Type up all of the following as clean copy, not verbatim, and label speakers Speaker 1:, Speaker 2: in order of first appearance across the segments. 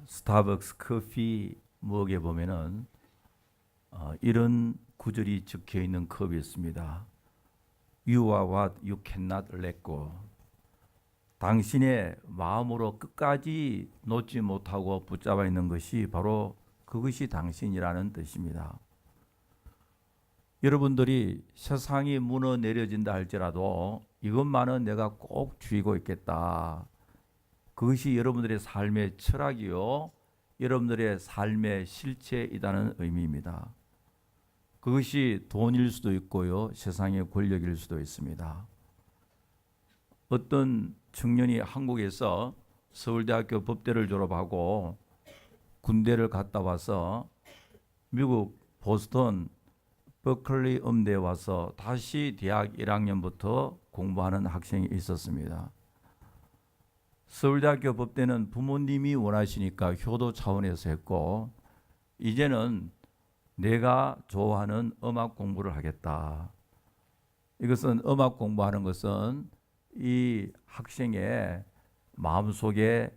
Speaker 1: 스타벅스 커피 머그에 보면은 이런 구절이 적혀 있는 컵이 있습니다. You are what you cannot let go. 당신의 마음으로 끝까지 놓지 못하고 붙잡아 있는 것이 바로 그것이 당신이라는 뜻입니다. 여러분들이 세상이 무너 내려진다 할지라도 이것만은 내가 꼭 쥐고 있겠다. 그것이 여러분들의 삶의 철학이요, 여러분들의 삶의 실체이다는 의미입니다. 그것이 돈일 수도 있고요, 세상의 권력일 수도 있습니다. 어떤 청년이 한국에서 서울대학교 법대를 졸업하고 군대를 갔다 와서 미국 보스턴 버클리 음대에 와서 다시 대학 1학년부터 공부하는 학생이 있었습니다. 서울대학교 법대는 부모님이 원하시니까 효도 차원에서 했고, 이제는 내가 좋아하는 음악 공부를 하겠다. 이것은 음악 공부하는 것은 이 학생의 마음속에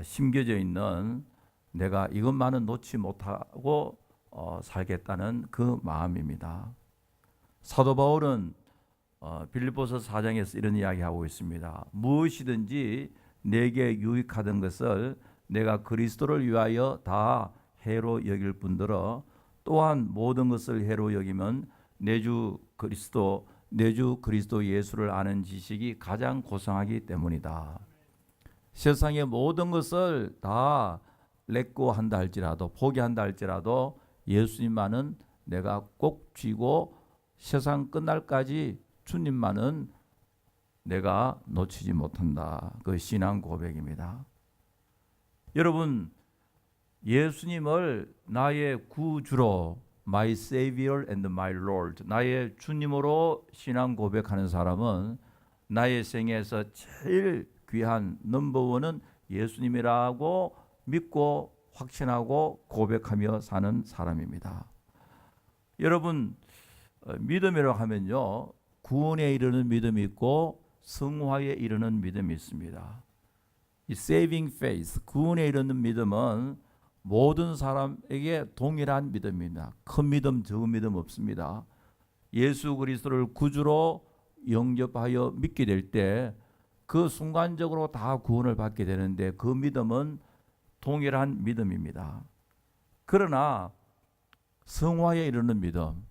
Speaker 1: 심겨져 있는 내가 이것만은 놓지 못하고 살겠다는 그 마음입니다. 사도 바울은 빌립보서 4장에서 이런 이야기하고 있습니다. 무엇이든지 내게 유익하던 것을 내가 그리스도를 위하여 다 해로 여길 뿐더러 또한 모든 것을 해로 여기면 내 주 그리스도 예수를 아는 지식이 가장 고상하기 때문이다. 세상의 모든 것을 다 렛고 한다 할지라도, 포기한다 할지라도 예수님만은 내가 꼭 쥐고 세상 끝날까지 주님만은 내가 놓치지 못한다. 그 신앙 고백입니다. 여러분, 예수님을 나의 구주로, my Savior and my Lord, 나의 주님으로 신앙 고백하는 사람은 나의 생애에서 제일 귀한 넘버원은 예수님이라고 믿고 확신하고 고백하며 사는 사람입니다. 여러분, 믿음이라고 하면요, 구원에 이르는 믿음이 있고 성화에 이르는 믿음이 있습니다. 이 saving faith, 구원에 이르는 믿음은 모든 사람에게 동일한 믿음입니다. 큰 믿음, 적은 믿음 없습니다. 예수 그리스도를 구주로 영접하여 믿게 될 때 그 순간적으로 다 구원을 받게 되는데 그 믿음은 동일한 믿음입니다. 그러나 성화에 이르는 믿음,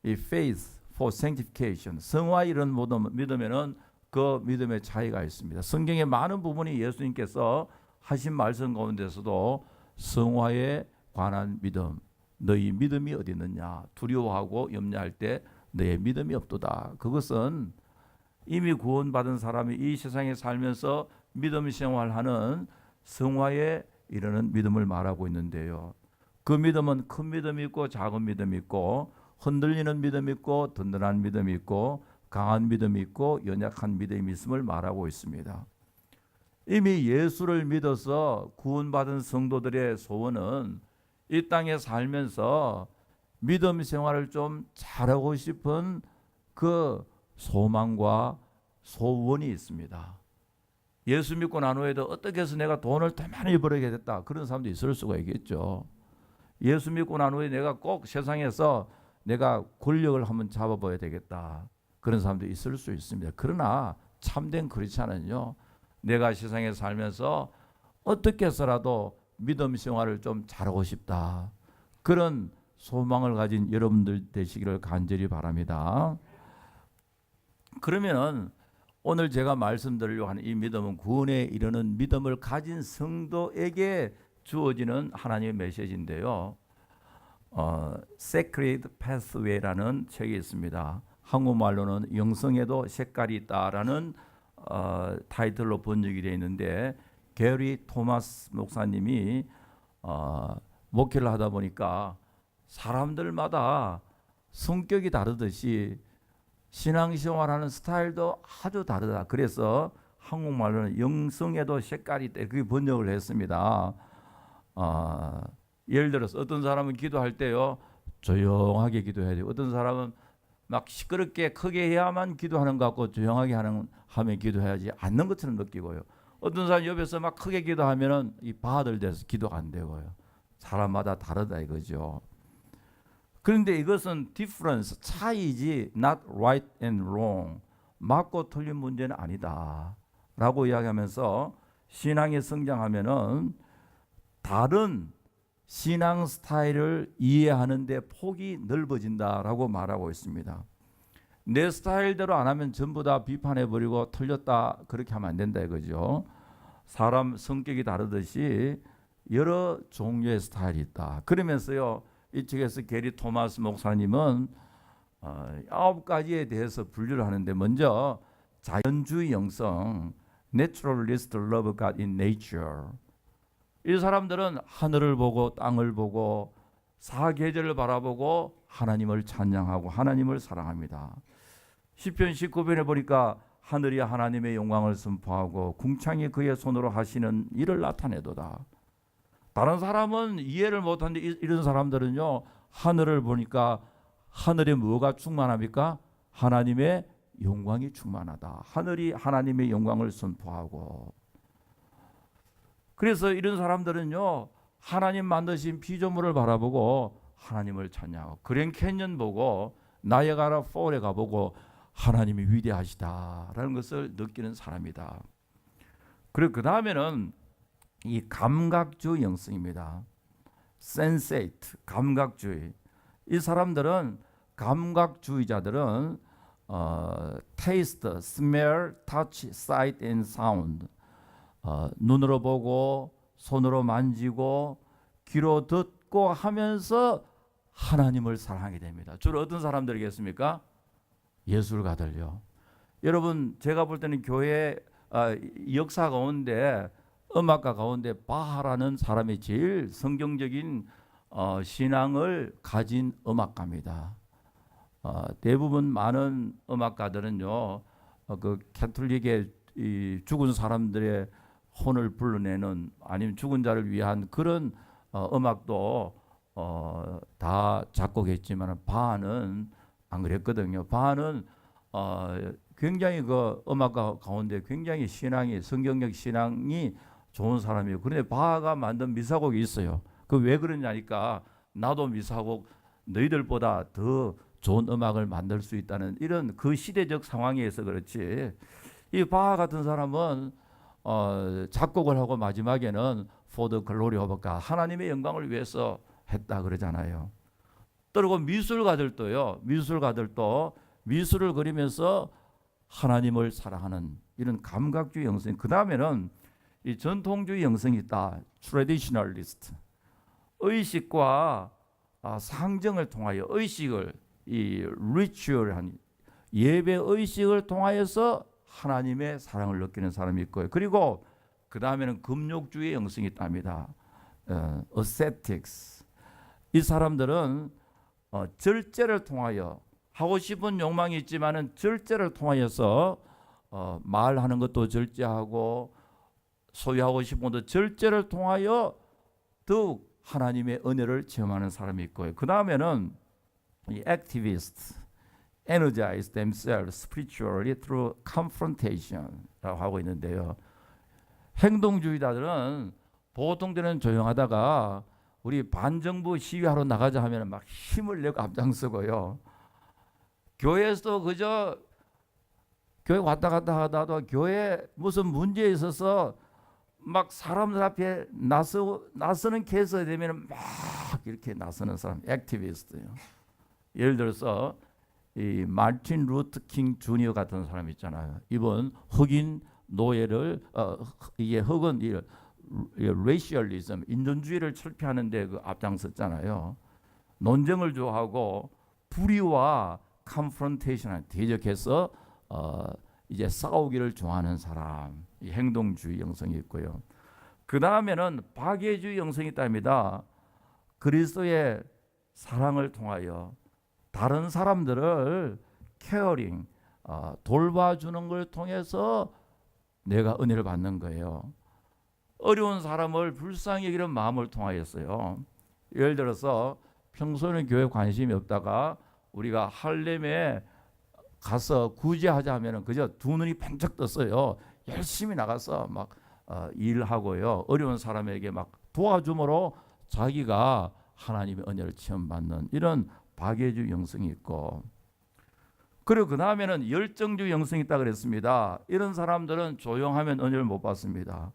Speaker 1: 이 faith for sanctification, 성화에 이르는 믿음에는 그 믿음의 차이가 있습니다. 성경의 많은 부분이 예수님께서 하신 말씀 가운데서도 성화에 관한 믿음, 너희 믿음이 어디 있느냐, 두려워하고 염려할 때 너의 믿음이 없도다. 그것은 이미 구원받은 사람이 이 세상에 살면서 믿음 생활하는 성화에 이르는 믿음을 말하고 있는데요. 그 믿음은 큰 믿음이 있고 작은 믿음이 있고 흔들리는 믿음이 있고 든든한 믿음이 있고 강한 믿음이 있고 연약한 믿음이 있음을 말하고 있습니다. 이미 예수를 믿어서 구원받은 성도들의 소원은 이 땅에 살면서 믿음 생활을 좀 잘하고 싶은 그 소망과 소원이 있습니다. 예수 믿고 난 후에도 어떻게 해서 내가 돈을 더 많이 벌게 됐다, 그런 사람도 있을 수가 있겠죠. 예수 믿고 난 후에 내가 꼭 세상에서 내가 권력을 한번 잡아봐야 되겠다, 그런 사람도 있을 수 있습니다. 그러나 참된 크리스찬은요, 내가 세상에 살면서 어떻게 해서라도 믿음 생활을 좀 잘하고 싶다, 그런 소망을 가진 여러분들 되시기를 간절히 바랍니다. 그러면은 오늘 제가 말씀드리려고 하는 이 믿음은 구원에 이르는 믿음을 가진 성도에게 주어지는 하나님의 메시지인데요. Sacred Pathway라는 책이 있습니다. 한국말로는 영성에도 색깔이 있다라는 타이틀로 번역이 되어 있는데, 게리 토마스 목사님이 목회를 하다 보니까 사람들마다 성격이 다르듯이 신앙생활하는 스타일도 아주 다르다. 그래서 한국말로는 영성에도 색깔이 있다, 그게 번역을 했습니다. 예를 들어서 어떤 사람은 기도할 때요, 조용하게 기도해야 돼요. 어떤 사람은 막 시끄럽게 크게 해야만 기도하는 것 같고 조용하게 하면 기도해야지 않는 것처럼 느끼고요. 어떤 사람 옆에서 막 크게 기도하면은 이 바들 돼서 기도가 안 되고요. 사람마다 다르다 이거죠. 그런데 이것은 difference, 차이지 not right and wrong, 맞고 틀린 문제는 아니다 라고 이야기하면서 신앙이 성장하면은 다른 신앙 스타일을 이해하는 데 폭이 넓어진다라고 말하고 있습니다. 내 스타일대로 안 하면 전부 다 비판해버리고 틀렸다 그렇게 하면 안 된다 이거죠. 사람 성격이 다르듯이 여러 종류의 스타일이 있다. 그러면서요, 이쪽에서 게리 토마스 목사님은 9가지에 대해서 분류를 하는데, 먼저 자연주의 영성, naturalist love God in nature. 이 사람들은 하늘을 보고 땅을 보고 사계절을 바라보고 하나님을 찬양하고 하나님을 사랑합니다. 시편 19편에 보니까 하늘이 하나님의 영광을 선포하고 궁창이 그의 손으로 하시는 일을 나타내도다. 다른 사람은 이해를 못하는데 이런 사람들은요, 하늘을 보니까 하늘에 뭐가 충만합니까? 하나님의 영광이 충만하다. 하늘이 하나님의 영광을 선포하고, 그래서 이런 사람들은요, 하나님 만드신 피조물을 바라보고 하나님을 찬양하고, 그랜 캐년 보고 나이아가라 폴에 가보고 하나님이 위대하시다라는 것을 느끼는 사람이다. 그리고 그 다음에는 이 감각주의 영성입니다. sensate, 감각주의. 이 사람들은, 감각주의자들은 taste, smell, touch, sight and sound. 눈으로 보고 손으로 만지고 귀로 듣고 하면서 하나님을 사랑하게 됩니다. 주로 어떤 사람들이겠습니까? 예술가들요. 여러분, 제가 볼 때는 교회 역사 가운데, 음악가 가운데 바하라는 사람이 제일 성경적인 신앙을 가진 음악가입니다. 대부분 많은 음악가들은요, 그 캐톨릭의 이 죽은 사람들의 혼을 불러내는, 아니면 죽은 자를 위한 그런 음악도 다 작곡했지만 바하는 안 그랬거든요. 바하는 굉장히 그 음악가 가운데 굉장히 신앙이, 성경적 신앙이 좋은 사람이에요. 그런데 바하가 만든 미사곡이 있어요. 그 왜 그러냐니까, 나도 미사곡 너희들보다 더 좋은 음악을 만들 수 있다는 이런 그 시대적 상황에서 그렇지. 이 바하 같은 사람은 작곡을 하고 마지막에는 For the glory of God, 하나님의 영광을 위해서 했다 그러잖아요. 그리고 미술가들도요, 미술가들도 미술을 그리면서 하나님을 사랑하는 이런 감각주의 영성. 그 다음에는 이 전통주의 영성이 있다. traditionalist. 의식과 상정을 통하여, 의식을, 이 ritual한 예배 의식을 통하여서 하나님의 사랑을 느끼는 사람이 있고요. 그리고 그 다음에는 금욕주의 영성이 있답니다. ascetics. 이 사람들은 절제를 통하여, 하고 싶은 욕망이 있지만은 절제를 통하여서 말하는 것도 절제하고 소유하고 싶은 것도 절제를 통하여 더욱 하나님의 은혜를 체험하는 사람이 있고요. 그 다음에는 이 activists energize themselves spiritually through confrontation라고 하고 있는데요. 행동주의자들은 보통 때는 조용하다가 우리 반정부 시위하러 나가자 하면 막 힘을 내고 앞장서고요. 교회에서도 그저 교회 왔다 갔다 하다도 교회 무슨 문제에 있어서 막 사람들 앞에 나서는 케이스가 되면 막 이렇게 나서는 사람, 액티비스트예요. 예를 들어서 이 마틴 루터 킹 주니어 같은 사람 있잖아요. 이번 흑인 노예를 이게 흑은 레이시얼리즘, 인종주의를 철폐하는데 그 앞장섰잖아요. 논쟁을 좋아하고 불의와 컨프런테이션을 대적해서 이제 싸우기를 좋아하는 사람, 이 행동주의 영성이 있고요. 그 다음에는 박애주의 영성이 있답니다. 그리스도의 사랑을 통하여 다른 사람들을 케어링, 돌봐주는 걸 통해서 내가 은혜를 받는 거예요. 어려운 사람을 불쌍히 여기는 마음을 통하였어요. 예를 들어서 평소에는 교회 관심이 없다가 우리가 할렘에 가서 구제하자 하면은 그저 두 눈이 번쩍 떴어요. 열심히 나가서 막 일하고요. 어려운 사람에게 막 도와줌으로 자기가 하나님의 은혜를 체험받는 이런 박애주 영성이 있고, 그리고 그 다음에는 열정주 영성이 있다 그랬습니다. 이런 사람들은 조용하면 은혜를 못 받습니다.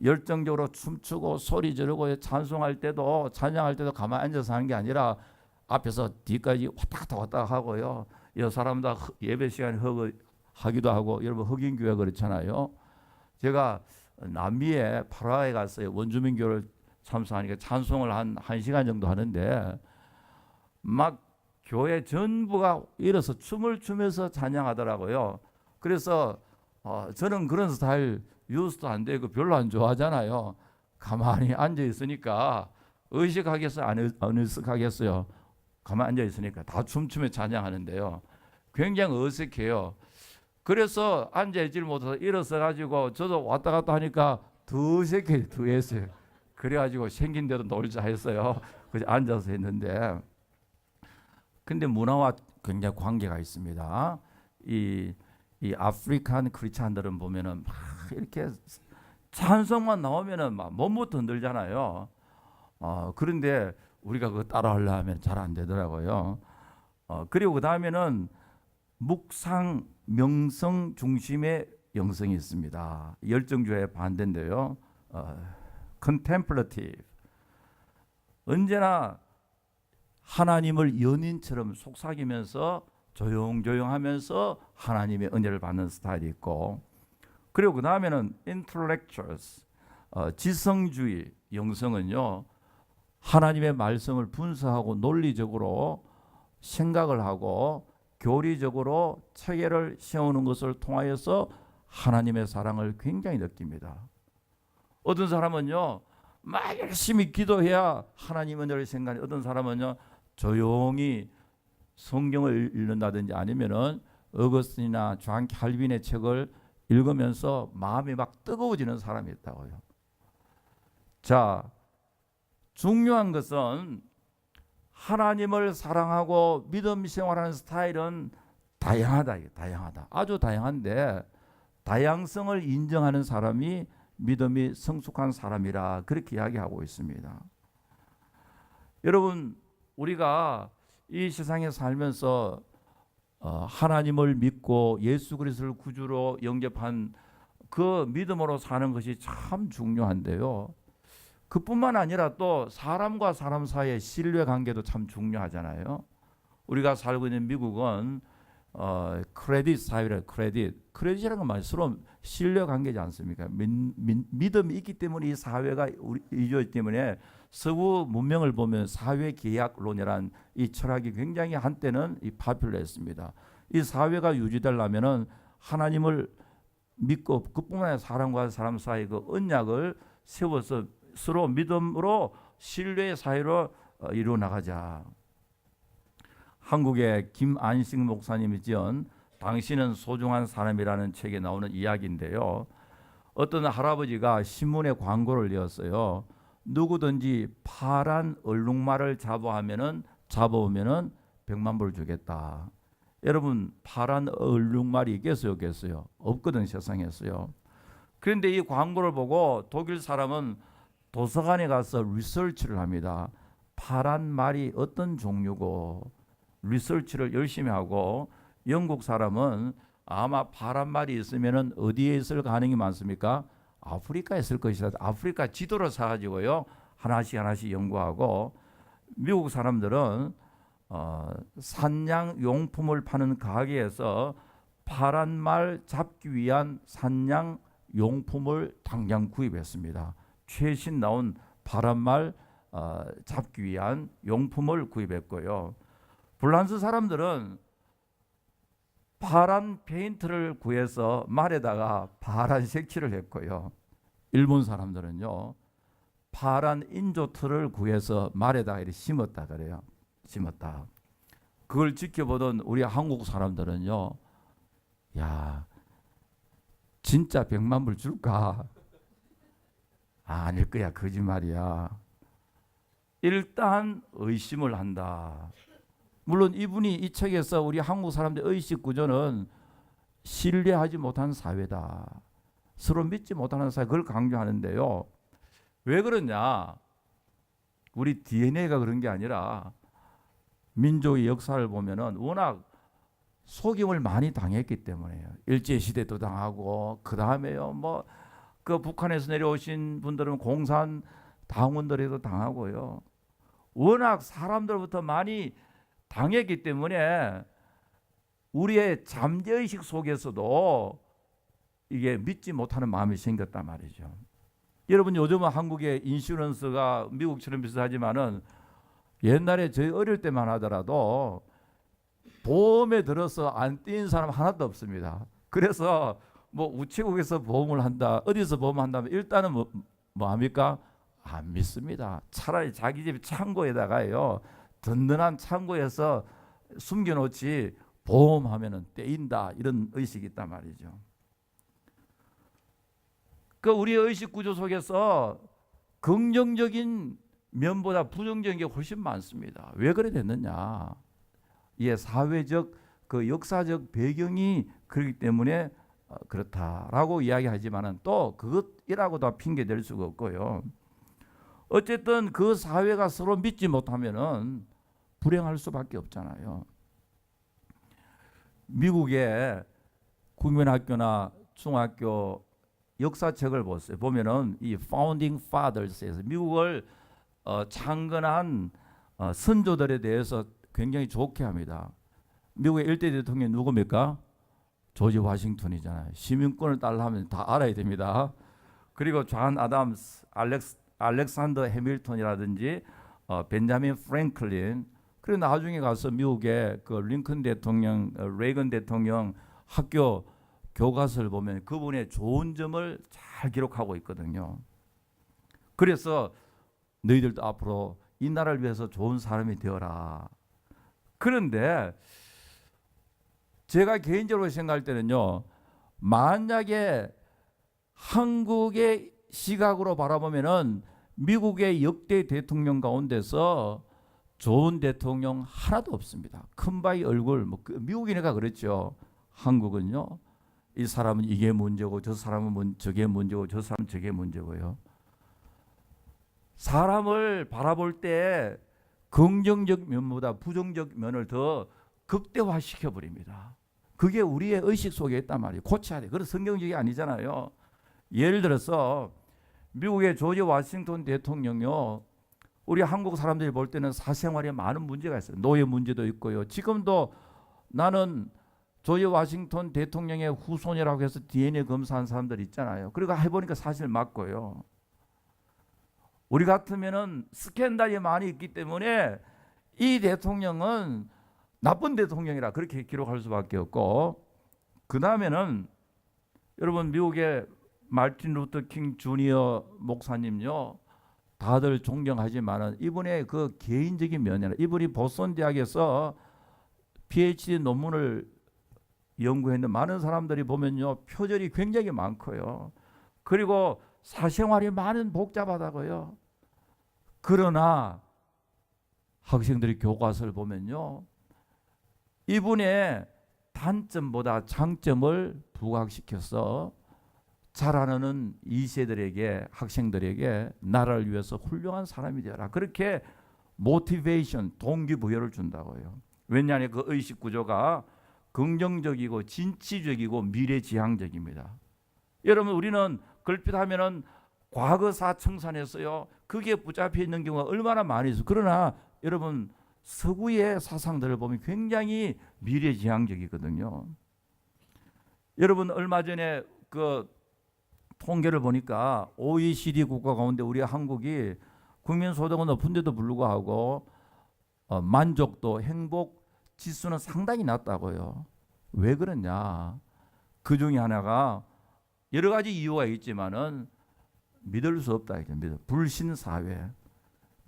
Speaker 1: 열정적으로 춤추고 소리 지르고 찬송할 때도 찬양할 때도 가만히 앉아서 하는 게 아니라 앞에서 뒤까지 왔다 갔다 왔다 하고요. 이 사람 다 예배 시간에 하기도 하고, 여러분 흑인교회 그렇잖아요. 제가 남미에 파라과이에 갔어요. 원주민교회를 참석하니까 찬송을 한 1시간 정도 하는데 막 교회 전부가 일어서 춤을 추면서 찬양하더라고요. 그래서 저는 그런 스타일 유스도 안 되고 별로 안 좋아하잖아요. 가만히 앉아 있으니까 의식하겠어요? 안 의식하겠어요? 가만히 앉아 있으니까 다 춤추며 찬양하는데요. 굉장히 어색해요. 그래서 앉아 있질 못해서 일어서 가지고 저도 왔다 갔다 하니까 더 어색해요. 더 어색해요. 그래가지고 생긴 대로 놀자 했어요. 그래서 앉아서 했는데, 근데 문화와 굉장히 관계가 있습니다. 이 아프리칸 크리스찬들은 보면은 막 이렇게 찬송만 나오면은 막 몸부터 흔들잖아요. 그런데 우리가 그거 따라하려 하면 잘 안 되더라고요. 그리고 그 다음에는 묵상 명성 중심의 영성이 있습니다. 열정주의 반대인데요. contemplative. 언제나 하나님을 연인처럼 속삭이면서 조용조용하면서 하나님의 은혜를 받는 스타일이 있고, 그리고 그 다음에는 intellectuals, 지성주의 영성은요, 하나님의 말씀을 분석하고 논리적으로 생각을 하고 교리적으로 체계를 세우는 것을 통하여서 하나님의 사랑을 굉장히 느낍니다. 어떤 사람은요, 막 열심히 기도해야 하나님 은혜를 생각해. 어떤 사람은요, 조용히 성경을 읽는다든지 아니면은 어거스틴이나 존 칼빈의 책을 읽으면서 마음이 막 뜨거워지는 사람이 있다고요. 자, 중요한 것은 하나님을 사랑하고 믿음 생활하는 스타일은 다양하다. 아주 다양한데 다양성을 인정하는 사람이 믿음이 성숙한 사람이라 그렇게 이야기하고 있습니다. 여러분, 우리가 이 세상에 살면서 하나님을 믿고 예수 그리스도를 구주로 영접한 그 믿음으로 사는 것이 참 중요한데요. 그뿐만 아니라 또 사람과 사람 사이의 신뢰 관계도 참 중요하잖아요. 우리가 살고 있는 미국은 크레딧 사회라. 크레딧이라는 건 서로 신뢰 관계지 않습니까? 믿음이 있기 때문에 이 사회가 이루어지기 때문에 서구 문명을 보면 사회 계약론이란 이 철학이 굉장히 한때는 파퓰러했습니다. 이 사회가 유지되려면은 하나님을 믿고 그뿐만 아니라 사람과 사람 사이 그 언약을 세워서 서로 믿음으로 신뢰의 사회로 이루어 나가자. 한국의 김안식 목사님이 지은 당신은 소중한 사람이라는 책에 나오는 이야기인데요. 어떤 할아버지가 신문에 광고를 내었어요. 누구든지 파란 얼룩말을 잡아오면은 100만 불 주겠다. 여러분, 파란 얼룩말이 있겠어요? 없거든, 세상에서요. 그런데 이 광고를 보고 독일 사람은 도서관에 가서 리서치를 합니다. 파란 말이 어떤 종류고 리서치를 열심히 하고, 영국 사람은 아마 파란 말이 있으면은 어디에 있을 가능성이 많습니까? 아프리카에 있을 것이다. 아프리카 지도를 사가지고요 하나씩 연구하고, 미국 사람들은 산양 용품을 파는 가게에서 파란 말 잡기 위한 산양 용품을 당장 구입했습니다. 최신 나온 파란 말 잡기 위한 용품을 구입했고요. 프랑스 사람들은 파란 페인트를 구해서 말에다가 파란 색칠을 했고요. 일본 사람들은요, 파란 인조틀을 구해서 말에다가 이렇게 심었다 그래요. 심었다. 그걸 지켜보던 우리 한국 사람들은요, 야, 진짜 100만 불 줄까? 아닐 거야, 거짓말이야. 일단 의심을 한다. 물론 이분이 이 책에서 우리 한국 사람들의 의식 구조는 신뢰하지 못한 사회다. 서로 믿지 못하는 사회, 그걸 강조하는데요. 왜 그러냐? 우리 DNA가 그런 게 아니라 민족의 역사를 보면은 워낙 속임을 많이 당했기 때문에요. 일제시대도 당하고, 그 다음에요, 그 북한에서 내려오신 분들은 공산 당원들에도 당하고요. 워낙 사람들부터 많이 당했기 때문에 우리의 잠재의식 속에서도 이게 믿지 못하는 마음이 생겼단 말이죠. 여러분, 요즘은 한국의 인슈런스가 미국처럼 비슷하지만은 옛날에 저희 어릴 때만 하더라도 보험에 들어서 안 뛴 사람 하나도 없습니다. 그래서 우체국에서 보험을 한다, 어디서 보험한다면 일단은 뭐 합니까? 안 믿습니다. 차라리 자기 집 창고에다가요, 든든한 창고에서 숨겨놓지 보험하면은 떼인다, 이런 의식이 있단 말이죠. 그 우리의 의식 구조 속에서 긍정적인 면보다 부정적인 게 훨씬 많습니다. 왜 그래 됐느냐? 이게 사회적 그 역사적 배경이 그렇기 때문에 그렇다라고 이야기하지만은 또 그것이라고 다 핑계 댈 수가 없고요. 어쨌든 그 사회가 서로 믿지 못하면은 불행할 수밖에 없잖아요. 미국의 국민학교나 중학교 역사책을 보면은 이 Founding Fathers에서 미국을 창건한 선조들에 대해서 굉장히 좋게 합니다. 미국의 1대 대통령이 누굽니까? 조지 워싱턴이잖아요. 시민권을 달라면 다 알아야 됩니다. 그리고 존 아담스, 알렉산더 해밀턴이라든지 벤자민 프랭클린, 그리고 나중에 가서 미국의 그 링컨 대통령, 레이건 대통령 학교 교과서를 보면 그분의 좋은 점을 잘 기록하고 있거든요. 그래서 너희들도 앞으로 이 나라를 위해서 좋은 사람이 되어라. 그런데 제가 개인적으로 생각할 때는요, 만약에 한국의 시각으로 바라보면은 미국의 역대 대통령 가운데서 좋은 대통령 하나도 없습니다. 큰바위 얼굴, 미국이니까 그랬죠. 한국은요, 이 사람은 이게 문제고 저 사람은 저게 문제고 저 사람은 저게 문제고요. 사람을 바라볼 때 긍정적 면보다 부정적 면을 더 극대화시켜 버립니다. 그게 우리의 의식 속에 있단 말이에요. 고쳐야 돼. 그건 성경적이 아니잖아요. 예를 들어서 미국의 조지 워싱턴 대통령요, 우리 한국 사람들이 볼 때는 사생활에 많은 문제가 있어요. 노예 문제도 있고요. 지금도 나는 조지 워싱턴 대통령의 후손이라고 해서 DNA 검사한 사람들 있잖아요. 그리고 해보니까 사실 맞고요. 우리 같으면은 스캔들이 많이 있기 때문에 이 대통령은 나쁜 대통령이라 그렇게 기록할 수밖에 없고, 그 다음에는 여러분 미국의 마틴 루터 킹 주니어 목사님요, 다들 존경하지만은 이분의 그 개인적인 면이나 이분이 보스턴 대학에서 PhD 논문을 연구했는 많은 사람들이 보면요, 표절이 굉장히 많고요. 그리고 사생활이 많은 복잡하다고요. 그러나 학생들이 교과서를 보면요, 이분의 단점보다 장점을 부각시켜서 자라나는 2세들에게, 학생들에게 나라를 위해서 훌륭한 사람이 되어라, 그렇게 모티베이션, 동기부여를 준다고요. 왜냐하면 그 의식 구조가 긍정적이고 진취적이고 미래지향적입니다. 여러분, 우리는 걸핏하면은 과거사 청산해서요, 그게 붙잡혀 있는 경우가 얼마나 많이 있어요. 그러나 여러분, 서구의 사상들을 보면 굉장히 미래지향적이거든요. 여러분, 얼마 전에 그 통계를 보니까 OECD 국가 가운데 우리 한국이 국민소득은 높은데도 불구하고 만족도, 행복 지수는 상당히 낮다고요. 왜 그러냐? 그 중에 하나가 여러 가지 이유가 있지만은 믿을 수 없다. 불신 사회.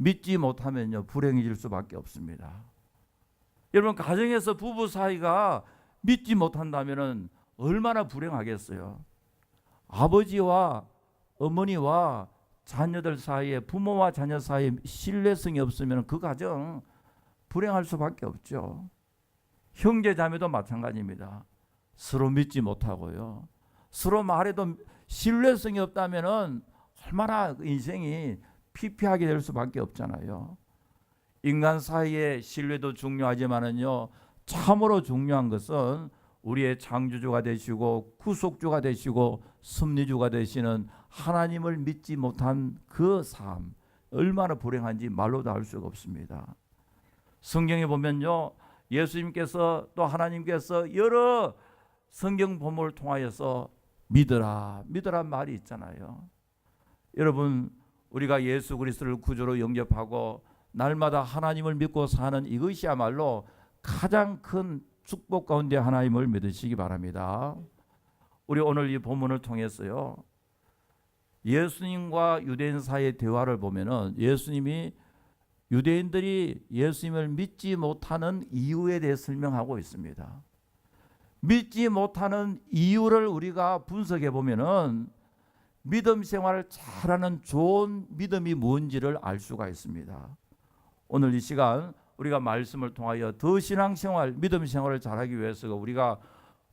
Speaker 1: 믿지 못하면요, 불행해질 수밖에 없습니다. 여러분, 가정에서 부부 사이가 믿지 못한다면은 얼마나 불행하겠어요. 아버지와 어머니와 자녀들 사이에, 부모와 자녀 사이에 신뢰성이 없으면 그 가정 불행할 수밖에 없죠. 형제 자매도 마찬가지입니다. 서로 믿지 못하고요, 서로 말해도 신뢰성이 없다면은 얼마나 인생이 피폐하게 될 수밖에 없잖아요. 인간 사이의 신뢰도 중요하지만은요, 참으로 중요한 것은 우리의 창조주가 되시고 구속주가 되시고 섭리주가 되시는 하나님을 믿지 못한 그 삶, 얼마나 불행한지 말로도 알 수가 없습니다. 성경에 보면요, 예수님께서 또 하나님께서 여러 성경 본문을 통하여서 믿으라, 믿으란 말이 있잖아요. 여러분, 우리가 예수 그리스도를 구주로 영접하고 날마다 하나님을 믿고 사는 이것이야말로 가장 큰 축복 가운데 하나님을 믿으시기 바랍니다. 우리 오늘 이 본문을 통해서요, 예수님과 유대인 사이의 대화를 보면은 예수님이 유대인들이 예수님을 믿지 못하는 이유에 대해 설명하고 있습니다. 믿지 못하는 이유를 우리가 분석해 보면은 믿음 생활을 잘하는 좋은 믿음이 뭔지를 알 수가 있습니다. 오늘 이 시간 우리가 말씀을 통하여 더 신앙생활, 믿음 생활을 잘하기 위해서 우리가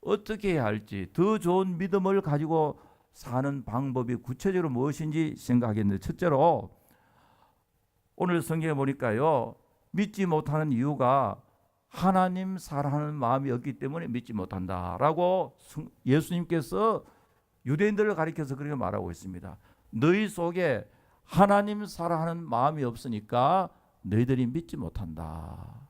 Speaker 1: 어떻게 해야 할지, 더 좋은 믿음을 가지고 사는 방법이 구체적으로 무엇인지 생각하겠는데, 첫째로 오늘 성경에 보니까요, 믿지 못하는 이유가 하나님 사랑하는 마음이 없기 때문에 믿지 못한다라고 예수님께서 유대인들을 가리켜서 그렇게 말하고 있습니다. 너희 속에 하나님 사랑하는 마음이 없으니까 너희들이 믿지 못한다.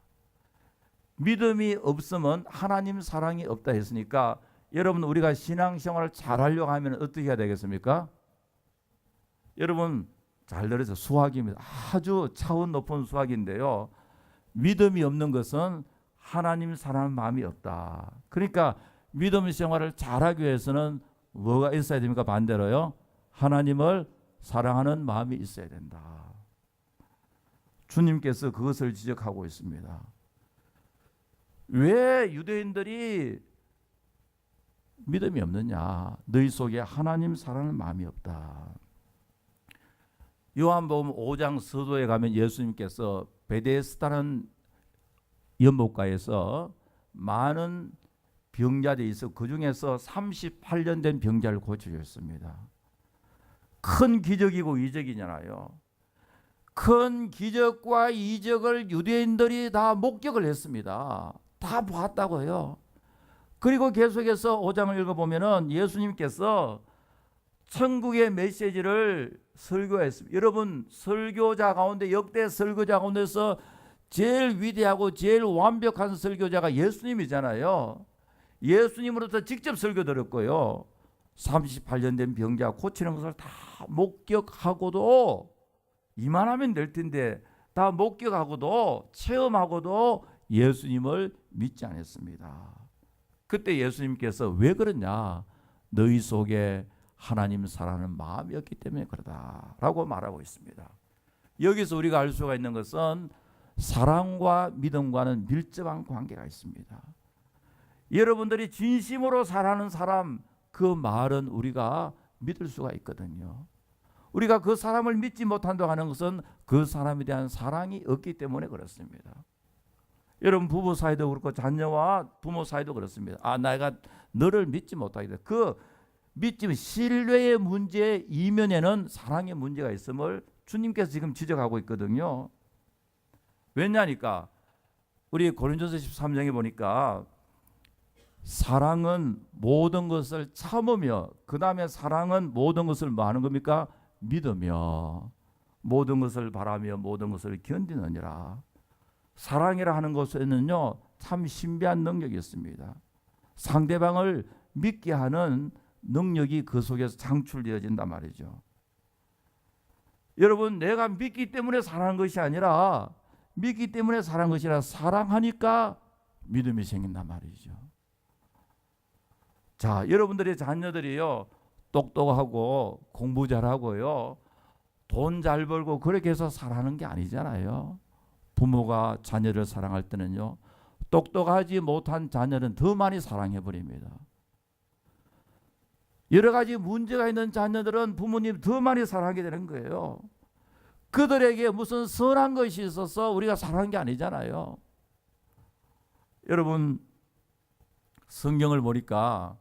Speaker 1: 믿음이 없으면 하나님 사랑이 없다 했으니까, 여러분, 우리가 신앙생활을 잘하려고 하면 어떻게 해야 되겠습니까? 여러분 잘 들으세요. 수학입니다. 아주 차원 높은 수학인데요, 믿음이 없는 것은 하나님 사랑하는 마음이 없다. 그러니까 믿음 생활을 잘하기 위해서는 뭐가 있어야 됩니까? 반대로요, 하나님을 사랑하는 마음이 있어야 된다. 주님께서 그것을 지적하고 있습니다. 왜 유대인들이 믿음이 없느냐? 너희 속에 하나님 사랑하는 마음이 없다. 요한복음 5장 서도에 가면 예수님께서 베데스다는 연못가에서 많은 병자들이 있어 그 중에서 38년 된 병자를 고쳐주셨습니다. 큰 기적이고 이적이잖아요. 큰 기적과 이적을 유대인들이 다 목격을 했습니다. 다 봤다고요. 그리고 계속해서 5장을 읽어보면은 예수님께서 천국의 메시지를 설교했습니다. 여러분, 설교자 가운데, 역대 설교자 가운데서 제일 위대하고 제일 완벽한 설교자가 예수님이잖아요. 예수님으로부터 직접 설교 들었고요, 38년 된 병자 고치는 것을 다 목격하고도, 이만하면 될 텐데 다 목격하고도 체험하고도 예수님을 믿지 않았습니다. 그때 예수님께서 왜 그러냐? 너희 속에 하나님 사랑하는 마음이 없기 때문에 그러다라고 말하고 있습니다. 여기서 우리가 알 수가 있는 것은 사랑과 믿음과는 밀접한 관계가 있습니다. 여러분들이 진심으로 사랑하는 사람, 그 말은 우리가 믿을 수가 있거든요. 우리가 그 사람을 믿지 못한다고 하는 것은 그 사람에 대한 사랑이 없기 때문에 그렇습니다. 여러분, 부부 사이도 그렇고 자녀와 부모 사이도 그렇습니다. 내가 너를 믿지 못하겠다. 그 믿지, 신뢰의 문제 이면에는 사랑의 문제가 있음을 주님께서 지금 지적하고 있거든요. 왜냐니까 우리 고린도서 13장에 보니까 사랑은 모든 것을 참으며, 그 다음에 사랑은 모든 것을 뭐 하는 겁니까? 믿으며, 모든 것을 바라며 모든 것을 견디느니라. 사랑이라 하는 것에는요, 참 신비한 능력이 있습니다. 상대방을 믿게 하는 능력이 그 속에서 창출되어진단 말이죠. 여러분, 내가 믿기 때문에 사랑하는 것이 아니라, 믿기 때문에 사랑하는 것이 아니라 사랑하니까 믿음이 생긴단 말이죠. 자, 여러분들의 자녀들이요, 똑똑하고 공부 잘하고요, 돈 잘 벌고 그렇게 해서 사랑하는 게 아니잖아요. 부모가 자녀를 사랑할 때는요, 똑똑하지 못한 자녀는 더 많이 사랑해 버립니다. 여러 가지 문제가 있는 자녀들은 부모님 더 많이 사랑하게 되는 거예요. 그들에게 무슨 선한 것이 있어서 우리가 사랑하는 게 아니잖아요. 여러분, 성경을 보니까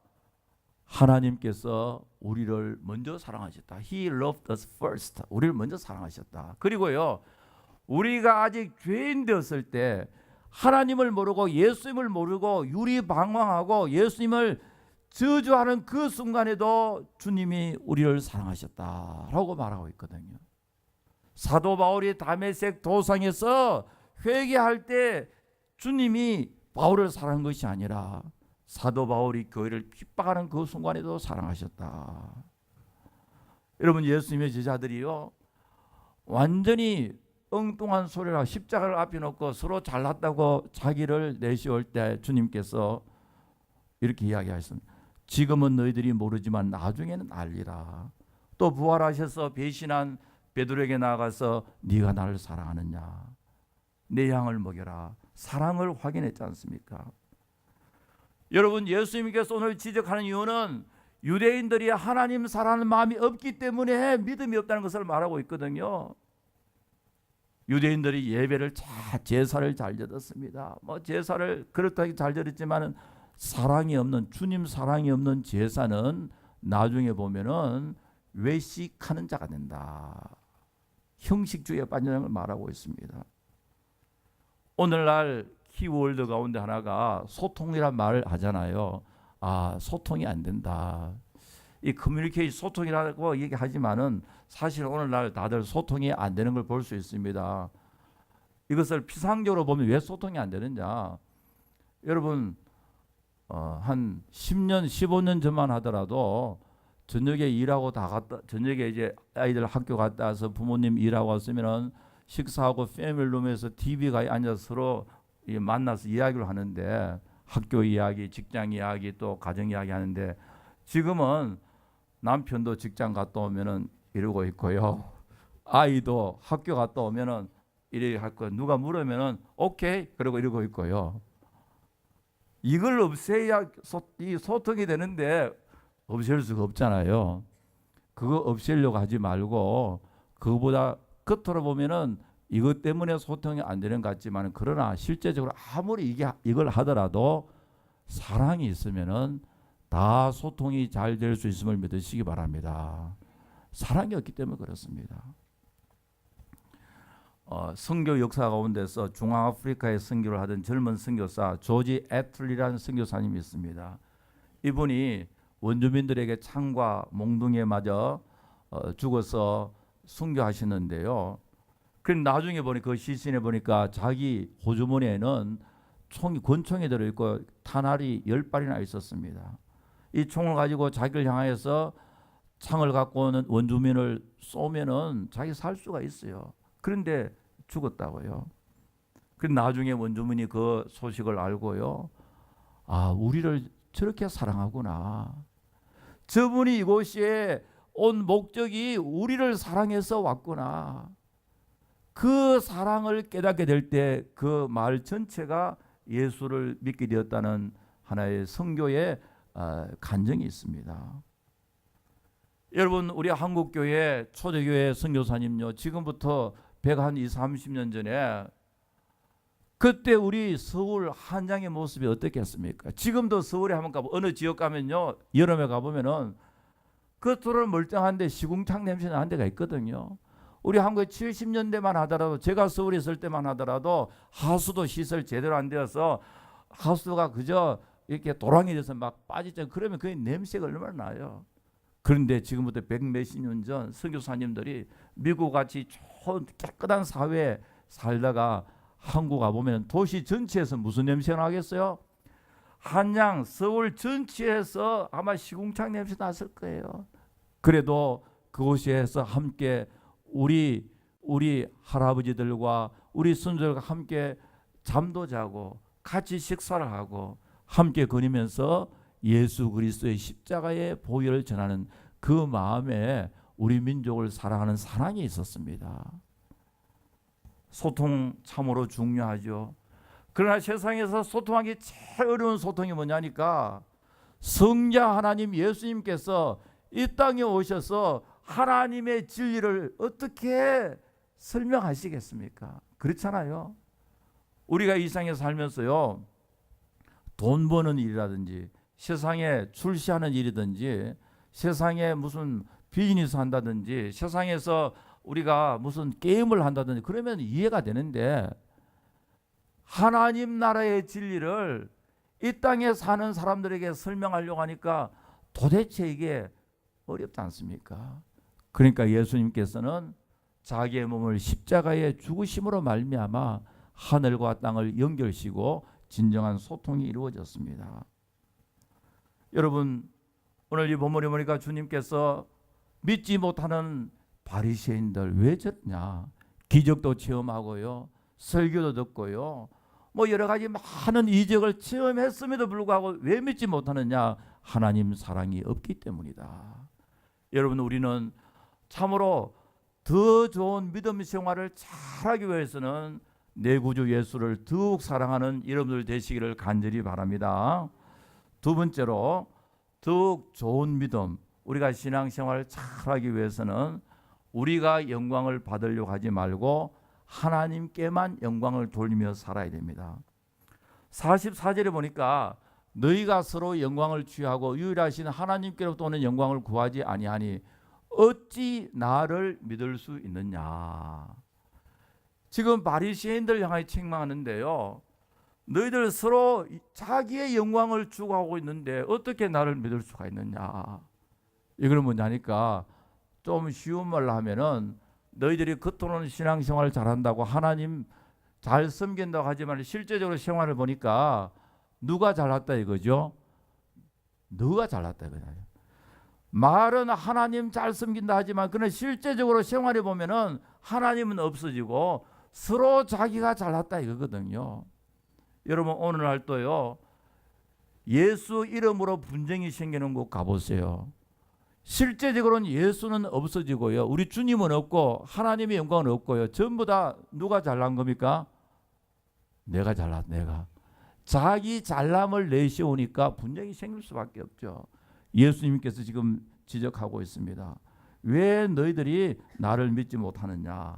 Speaker 1: 하나님께서 우리를 먼저 사랑하셨다. He loved us first. 우리를 먼저 사랑하셨다. 그리고요, 우리가 아직 죄인 되었을 때 하나님을 모르고 예수님을 모르고 유리방황하고 예수님을 저주하는 그 순간에도 주님이 우리를 사랑하셨다라고 말하고 있거든요. 사도 바울이 다메섹 도상에서 회개할 때 주님이 바울을 사랑한 것이 아니라 사도 바울이 교회를 핍박하는 그 순간에도 사랑하셨다. 여러분, 예수님의 제자들이요, 완전히 엉뚱한 소리를 하고 십자가를 앞에 놓고 서로 잘났다고 자기를 내세울 때 주님께서 이렇게 이야기하셨습니다. 지금은 너희들이 모르지만 나중에는 알리라. 또 부활하셔서 배신한 베드로에게 나아가서 네가 나를 사랑하느냐, 내 양을 먹여라. 사랑을 확인했지 않습니까? 여러분, 예수님께서 오늘 지적하는 이유는 유대인들이 하나님 사랑하는 마음이 없기 때문에 믿음이 없다는 것을 말하고 있거든요. 유대인들이 예배를 제사를 잘 드렸습니다. 제사를 그렇게 잘 드렸지만은 사랑이 없는, 주님 사랑이 없는 제사는 나중에 보면은 외식하는 자가 된다. 형식주의에 빠지는 걸 말하고 있습니다. 오늘날 키워드 가운데 하나가 소통이란 말을 하잖아요. 소통이 안 된다. 이 커뮤니케이션 소통이라고 얘기하지만은 사실 오늘날 다들 소통이 안 되는 걸 볼 수 있습니다. 이것을 피상적으로 보면 왜 소통이 안 되느냐? 여러분, 한 10년, 15년 전만 하더라도 저녁에 일하고 다 갔다, 저녁에 이제 아이들 학교 갔다 와서 부모님 일하고 왔으면은 식사하고 패밀리룸에서 TV가 앉아서 서로 만나서 이야기를 하는데, 학교 이야기, 직장 이야기, 또 가정 이야기 하는데, 지금은 남편도 직장 갔다 오면은 이러고 있고요, 아이도 학교 갔다 오면은 이래 할 거, 누가 물으면은 오케이 그러고 이러고 있고요. 이걸 없애야 이 소통이 되는데 없앨 수가 없잖아요. 그거 없애려고 하지 말고, 그거보다 겉으로 보면은 이것 때문에 소통이 안 되는 것 같지만, 그러나 실제적으로 아무리 이걸 하더라도 사랑이 있으면은 다 소통이 잘 될 수 있음을 믿으시기 바랍니다. 사랑이 없기 때문에 그렇습니다. 선교 역사 가운데서 중앙아프리카에 선교를 하던 젊은 선교사 조지 애틀리라는 선교사님이 있습니다. 이분이 원주민들에게 창과 몽둥이에 맞아 죽어서 선교하시는데요. 그럼 나중에 보니까 그 시신에 보니까 자기 호주머니에는 권총이 들어있고 탄알이 10발이나 있었습니다. 이 총을 가지고 자기를 향하여서 창을 갖고 오는 원주민을 쏘면은 자기 살 수가 있어요. 그런데 죽었다고요. 그 나중에 원주민이 그 소식을 알고요, 우리를 저렇게 사랑하구나. 저분이 이곳에 온 목적이 우리를 사랑해서 왔구나. 그 사랑을 깨닫게 될 때 그 마을 전체가 예수를 믿게 되었다는 하나의 선교의 간증이 있습니다. 여러분, 우리 한국교회 초대교회 선교사님요, 지금부터 120, 30년 전에 그때 우리 서울 한장의 모습이 어떻겠습니까? 지금도 서울에 한번 가보, 어느 지역 가면요, 여름에 가보면은 겉으로는 멀쩡한데 시궁창 냄새 나는 데가 있거든요. 우리 한국에 70년대만 하더라도, 제가 서울에 있을 때만 하더라도 하수도 시설 제대로 안 되어서 하수도가 그저 이렇게 도랑이 돼서 막 빠지죠. 그러면 그 냄새가 얼마나 나요. 그런데 지금부터 100몇십 년 전 선교사님들이 미국같이 좋은 깨끗한 사회에 살다가 한국 가보면 도시 전체에서 무슨 냄새가 나겠어요? 한양, 서울 전체에서 아마 시궁창 냄새 났을 거예요. 그래도 그곳에서 함께 우리 할아버지들과 우리 손주들과 함께 잠도 자고 같이 식사를 하고 함께 거니면서 예수 그리스도의 십자가의 보혈을 전하는 그 마음에 우리 민족을 사랑하는 사랑이 있었습니다. 소통 참으로 중요하죠. 그러나 세상에서 소통하기 제일 어려운 소통이 뭐냐니까, 성자 하나님 예수님께서 이 땅에 오셔서 하나님의 진리를 어떻게 설명하시겠습니까? 그렇잖아요. 우리가 이 세상에 살면서요, 돈 버는 일이라든지 세상에 출시하는 일이든지 세상에 무슨 비즈니스 한다든지 세상에서 우리가 무슨 게임을 한다든지 그러면 이해가 되는데 하나님 나라의 진리를 이 땅에 사는 사람들에게 설명하려고 하니까 도대체 이게 어렵지 않습니까? 그러니까 예수님께서는 자기의 몸을 십자가에 죽으심으로 말미암아 하늘과 땅을 연결시고 진정한 소통이 이루어졌습니다. 여러분, 오늘 이 본문에 보니까 주님께서 믿지 못하는 바리새인들 왜 저러냐? 기적도 체험하고요, 설교도 듣고요, 뭐 여러 가지 많은 이적을 체험했음에도 불구하고 왜 믿지 못하느냐? 하나님 사랑이 없기 때문이다. 여러분, 우리는 참으로 더 좋은 믿음 생활을 잘하기 위해서는 내 구주 예수를 더욱 사랑하는 여러분들 되시기를 간절히 바랍니다. 두 번째로, 더욱 좋은 믿음, 우리가 신앙생활을 잘하기 위해서는 우리가 영광을 받으려고 하지 말고 하나님께만 영광을 돌리며 살아야 됩니다. 44절에 보니까 너희가 서로 영광을 취하고 유일하신 하나님께로부터 오는 영광을 구하지 아니하니 어찌 나를 믿을 수 있느냐. 지금 바리새인들 향해 책망하는데요, 너희들 서로 자기의 영광을 추구하고 있는데 어떻게 나를 믿을 수가 있느냐. 이걸 뭐냐니까 좀 쉬운 말로 하면은 너희들이 겉으로는 신앙생활을 잘한다고 하나님 잘 섬긴다고 하지만 실제적으로 생활을 보니까 누가 잘났다 이거죠? 너가 잘났다 이거예요. 말은 하나님 잘 섬긴다 하지만 그는 실제적으로 생활해 보면은 하나님은 없어지고 서로 자기가 잘났다 이거거든요. 여러분, 오늘날도요, 예수 이름으로 분쟁이 생기는 곳 가보세요. 실제적으로는 예수는 없어지고요, 우리 주님은 없고 하나님의 영광은 없고요, 전부 다 누가 잘난 겁니까? 내가 잘났, 내가. 자기 잘남을 내세우니까 분쟁이 생길 수밖에 없죠. 예수님께서 지금 지적하고 있습니다. 왜 너희들이 나를 믿지 못하느냐?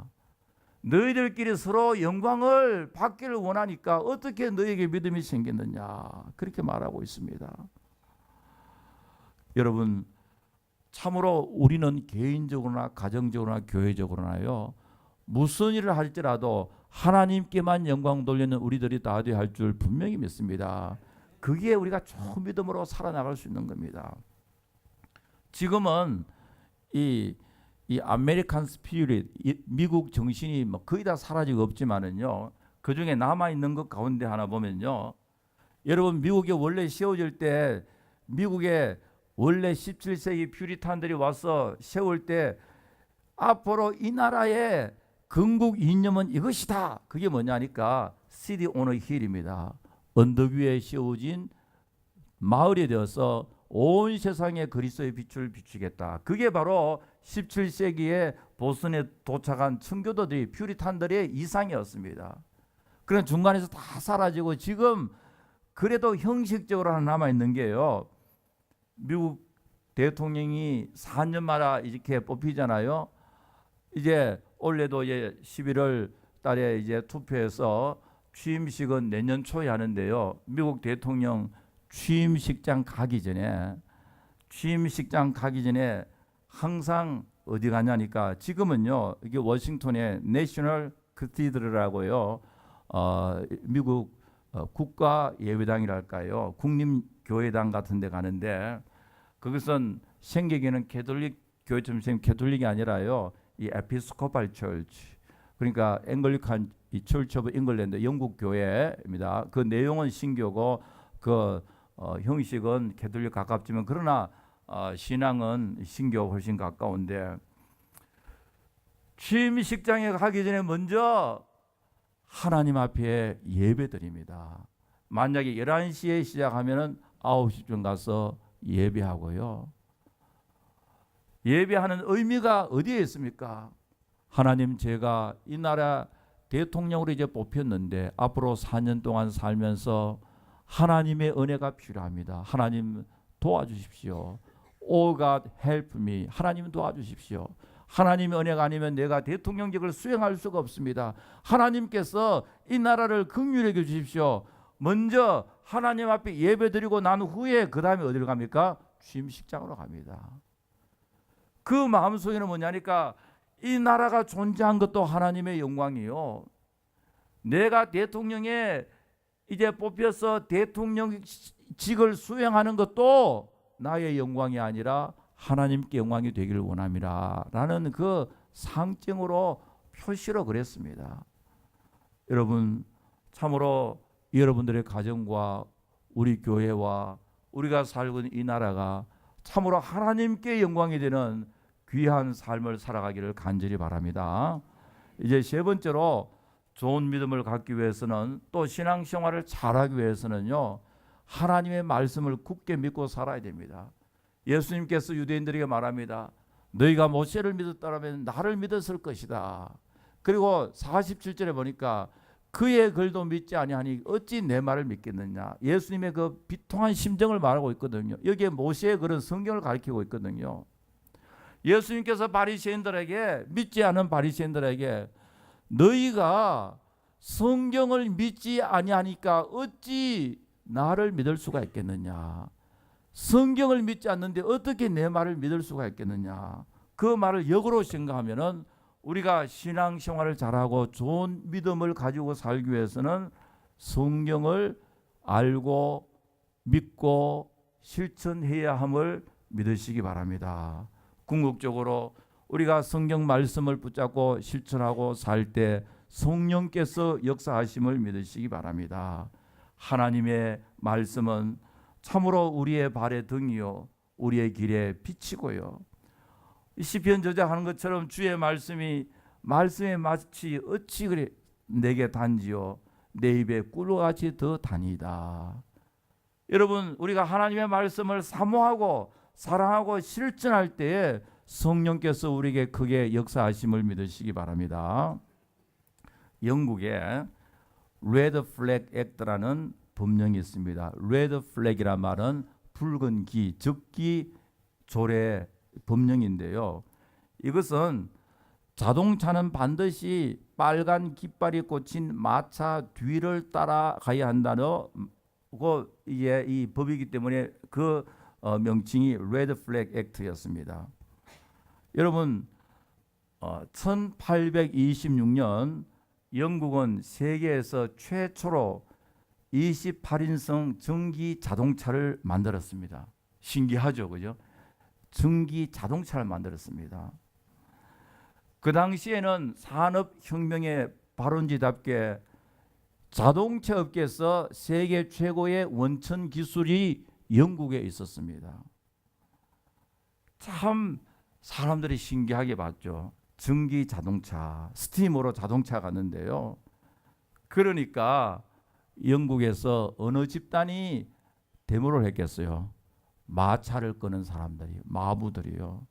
Speaker 1: 너희들끼리 서로 영광을 받기를 원하니까 어떻게 너희에게 믿음이 생겼느냐? 그렇게 말하고 있습니다. 여러분, 참으로 우리는 개인적으로나 가정적으로나 교회적으로나요, 무슨 일을 할지라도 하나님께만 영광 돌리는 우리들이 다 되어야 할 줄 분명히 믿습니다. 그게 우리가 좋은 믿음으로 살아나갈 수 있는 겁니다. 지금은 이 아메리칸 스피릿, 미국 정신이 뭐 거의 다 사라지고 없지만은요, 그 중에 남아 있는 것 가운데 하나 보면요, 여러분, 미국이 원래 세워질 때, 미국에 원래 17세기 퓨리탄들이 와서 세울 때 앞으로 이 나라의 건국 이념은 이것이다. 그게 뭐냐니까 City on a Hill입니다. 언덕 위에 세워진 마을이 되어서 온 세상에 그리스도의 빛을 비추겠다. 그게 바로 17세기에 보스턴에 도착한 청교도들이, 퓨리탄들의 이상이었습니다. 그런 중간에서 다 사라지고 지금 그래도 형식적으로 하나 남아있는 게요, 미국 대통령이 4년마다 이렇게 뽑히잖아요. 이제 올해도 이제 11월 달에 이제 투표해서 취임식은 내년 초에 하는데요, 미국 대통령 취임식장 가기 전에 항상 어디 가냐니까, 지금은요, 이게 워싱턴의 내셔널 커티드럴이라고요, 미국 국가 예배당이랄까요, 국립교회당 같은 데 가는데, 그것은 생기기는 캐톨릭 교회처럼 생긴 캐톨릭이 아니라요, 이 에피스코팔 처치, 그러니까 앵글리칸 이 처치 오브 잉글랜드, 영국 교회입니다. 그 내용은 신교고 그 형식은 캐톨릭 가깝지만 그러나 신앙은 신교 훨씬 가까운데, 취임식장에 가기 전에 먼저 하나님 앞에 예배드립니다. 만약에 11시에 시작하면은 9시쯤 가서 예배하고요. 예배하는 의미가 어디에 있습니까? 하나님, 제가 이 나라 대통령으로 이제 뽑혔는데 앞으로 4년 동안 살면서 하나님의 은혜가 필요합니다. 하나님 도와주십시오. Oh God help me. 하나님 도와주십시오. 하나님의 은혜가 아니면 내가 대통령직을 수행할 수가 없습니다. 하나님께서 이 나라를 긍휼히 여겨 주십시오. 먼저 하나님 앞에 예배드리고 난 후에 그 다음에 어디로 갑니까? 취임식장으로 갑니다. 그 마음속에는 뭐냐니까 이 나라가 존재한 것도 하나님의 영광이요. 내가 대통령에 이제 뽑혀서 대통령직을 수행하는 것도 나의 영광이 아니라 하나님께 영광이 되기를 원함이라 라는 그 상징으로 표시로 그랬습니다. 여러분 참으로 여러분들의 가정과 우리 교회와 우리가 살고 있는 이 나라가 참으로 하나님께 영광이 되는 귀한 삶을 살아가기를 간절히 바랍니다. 이제 세 번째로 좋은 믿음을 갖기 위해서는 또 신앙생활을 잘하기 위해서는요, 하나님의 말씀을 굳게 믿고 살아야 됩니다. 예수님께서 유대인들에게 말합니다. 너희가 모세를 믿었다면 나를 믿었을 것이다. 그리고 47절에 보니까 그의 글도 믿지 아니하니 어찌 내 말을 믿겠느냐. 예수님의 그 비통한 심정을 말하고 있거든요. 여기에 모세의 글은 성경을 가리키고 있거든요. 예수님께서 바리새인들에게, 믿지 않은 바리새인들에게 너희가 성경을 믿지 아니하니까 어찌 나를 믿을 수가 있겠느냐. 성경을 믿지 않는데 어떻게 내 말을 믿을 수가 있겠느냐. 그 말을 역으로 생각하면은 우리가 신앙생활을 잘하고 좋은 믿음을 가지고 살기 위해서는 성경을 알고 믿고 실천해야 함을 믿으시기 바랍니다. 궁극적으로 우리가 성경 말씀을 붙잡고 실천하고 살 때 성령께서 역사하심을 믿으시기 바랍니다. 하나님의 말씀은 참으로 우리의 발의 등이요 우리의 길에 빛이고요. 시편 저자하는 것처럼 주의 말씀이 마치 어찌 그리 내게 단지요 내 입에 꿀같이 더 다니다. 여러분 우리가 하나님의 말씀을 사모하고 사랑하고 실천할 때에 성령께서 우리에게 크게 역사하심을 믿으시기 바랍니다. 영국에 Red Flag Act라는 법령이 있습니다. Red Flag이란 말은 붉은 기, 적기 조례 법령인데요. 이것은 자동차는 반드시 빨간 깃발이 꽂힌 마차 뒤를 따라가야 한다는 이게 이 법이기 때문에 그 명칭이 Red Flag Act였습니다. 여러분 1826년 영국은 세계에서 최초로 28인승 전기 자동차를 만들었습니다. 신기하죠, 그죠? 전기 자동차를 만들었습니다. 그 당시에는 산업혁명의 발원지답게 자동차 업계에서 세계 최고의 원천 기술이 영국에 있었습니다. 참 사람들이 신기하게 봤죠. 전기 자동차, 스팀으로 자동차 갔는데요. 그러니까 영국에서 어느 집단이 데모를 했겠어요. 마차를 끄는 사람들이, 마부들이요.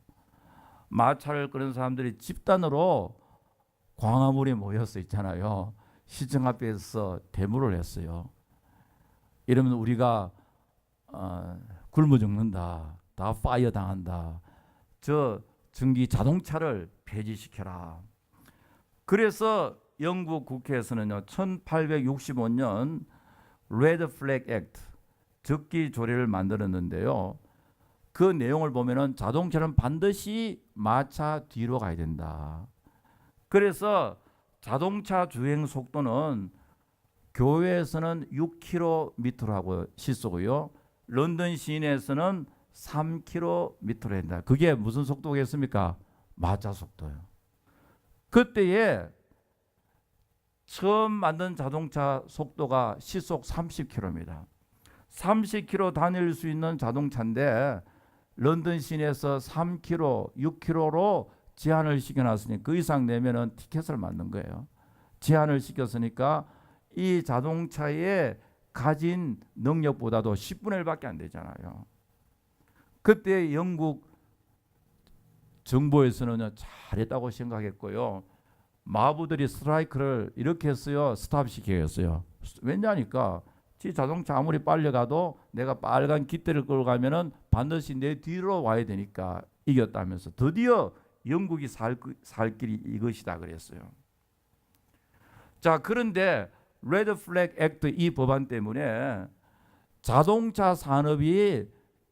Speaker 1: 마차를 끄는 사람들이 집단으로 광화문에 모여서 있잖아요. 시청 앞에서 데모를 했어요. 이러면 우리가 굶어 죽는다, 다 파이어 당한다, 저 전기 자동차를 폐지시켜라. 그래서 영국 국회에서는요 1865년 Red Flag Act 적기 조례를 만들었는데요. 그 내용을 보면은 자동차는 반드시 마차 뒤로 가야 된다. 그래서 자동차 주행 속도는 교외에서는 6km라고 시쏘고요. 런던 시내에서는 3km로 된다. 그게 무슨 속도겠습니까? 마차 속도요. 그때에 처음 만든 자동차 속도가 시속 30km입니다. 30km 다닐 수 있는 자동차인데 런던 시내에서 3km, 6km로 제한을 시켜놨으니 그 이상 내면은 티켓을 맞는 거예요. 제한을 시켰으니까 이 자동차의 가진 능력보다도 10분의 1밖에 안 되잖아요. 그때 영국 정부에서는 잘했다고 생각했고요. 마부들이 스트라이크를 이렇게 했어요. 스탑시키겠어요. 왜냐니까 지 자동차 아무리 빨리 가도 내가 빨간 깃대를 끌고 가면은 반드시 내 뒤로 와야 되니까 이겼다면서 드디어 영국이 살 길이 이것이다 그랬어요. 자, 그런데 레드 플래그 액트 이 법안 때문에 자동차 산업이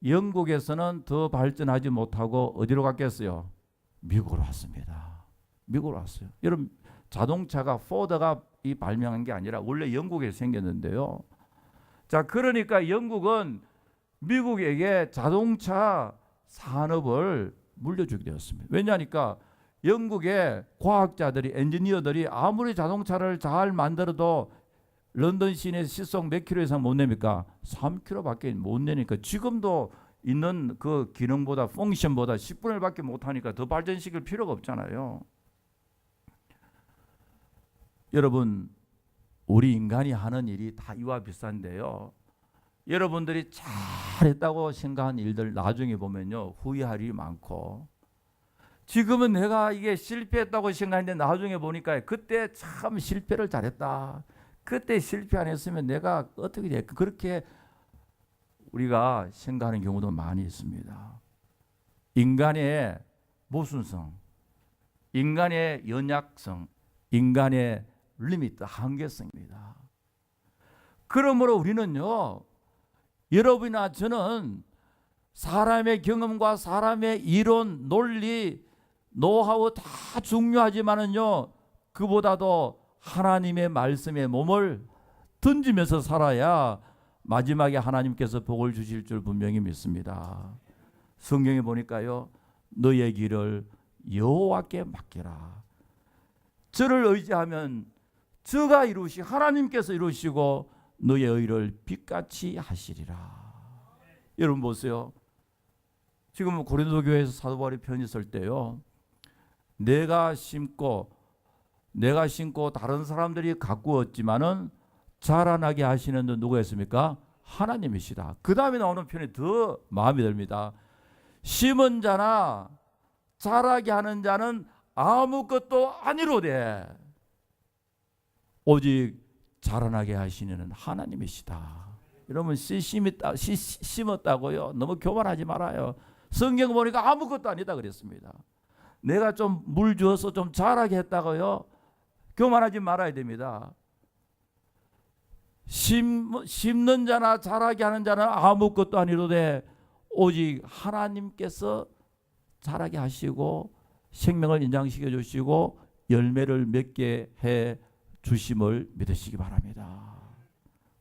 Speaker 1: 영국에서는 더 발전하지 못하고 어디로 갔겠어요? 미국으로 왔습니다. 미국으로 왔어요. 여러분 자동차가 포드가 이 발명한 게 아니라 원래 영국에 생겼는데요. 자, 그러니까 영국은 미국에게 자동차 산업을 물려주게 되었습니다. 왜냐하니까 영국의 과학자들이 엔지니어들이 아무리 자동차를 잘 만들어도 런던 시내 시속 몇 킬로 이상 못 내니까 3킬로밖에 못 내니까 지금도 있는 그 기능보다 펑션보다 10분의 1밖에 못 하니까 더 발전시킬 필요가 없잖아요. 여러분 우리 인간이 하는 일이 다 이와 비슷한데요. 여러분들이 잘했다고 생각한 일들 나중에 보면요 후회할 일이 많고, 지금은 내가 이게 실패했다고 생각했는데 나중에 보니까 그때 참 실패를 잘했다, 그때 실패 안 했으면 내가 어떻게 될까, 그렇게 우리가 생각하는 경우도 많이 있습니다. 인간의 모순성, 인간의 연약성, 인간의 리미트, 한계성입니다. 그러므로 우리는요, 여러분이나 저는 사람의 경험과 사람의 이론, 논리, 노하우 다 중요하지만은요, 그보다도 하나님의 말씀에 몸을 던지면서 살아야 마지막에 하나님께서 복을 주실 줄 분명히 믿습니다. 성경에 보니까요, 너의 길을 여호와께 맡기라. 저를 의지하면 저가 하나님께서 이루시고 너의 의를 빛같이 하시리라. 여러분 보세요. 지금 고린도 교회에서 사도 바울이 편지 쓸 때요, 내가 심고 다른 사람들이 가꾸었지만은 자라나게 하시는 분 누구였습니까? 하나님이시다. 그 다음에 나오는 편이 더 마음이 듭니다. 심은 자나 자라게 하는 자는 아무것도 아니로되 오직 자라나게 하시는 하나님이시다. 여러분 심었다고요? 너무 교만하지 말아요. 성경 보니까 아무것도 아니다 그랬습니다. 내가 좀 물 주어서 좀 자라게 했다고요? 교만하지 말아야 됩니다. 심는 자나 자라게 하는 자는 아무것도 아니로되 오직 하나님께서 자라게 하시고 생명을 인장시켜 주시고 열매를 맺게 해 주심을 믿으시기 바랍니다.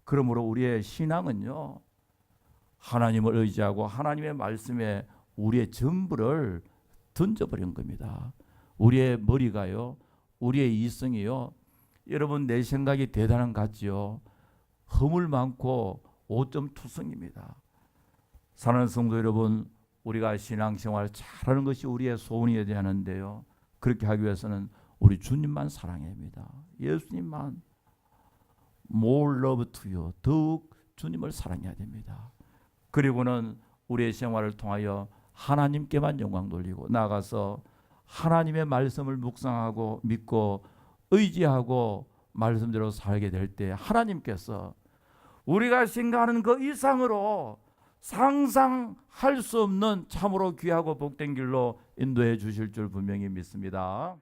Speaker 1: 그러므로 우리의 신앙은요, 하나님을 의지하고 하나님의 말씀에 우리의 전부를 던져버린 겁니다. 우리의 머리가요, 우리의 이성이요, 여러분 내 생각이 대단한 것 같지요? 허물 많고 오점투성입니다. 사랑하는 성도 여러분, 우리가 신앙생활 잘하는 것이 우리의 소원이어야 하는데요, 그렇게 하기 위해서는 우리 주님만 사랑해야 합니다. 예수님만, more love to you, 더욱 주님을 사랑해야 됩니다. 그리고는 우리의 생활을 통하여 하나님께만 영광 돌리고 나아가서 하나님의 말씀을 묵상하고 믿고 의지하고 말씀대로 살게 될 때 하나님께서 우리가 생각하는 그 이상으로 상상할 수 없는 참으로 귀하고 복된 길로 인도해 주실 줄 분명히 믿습니다.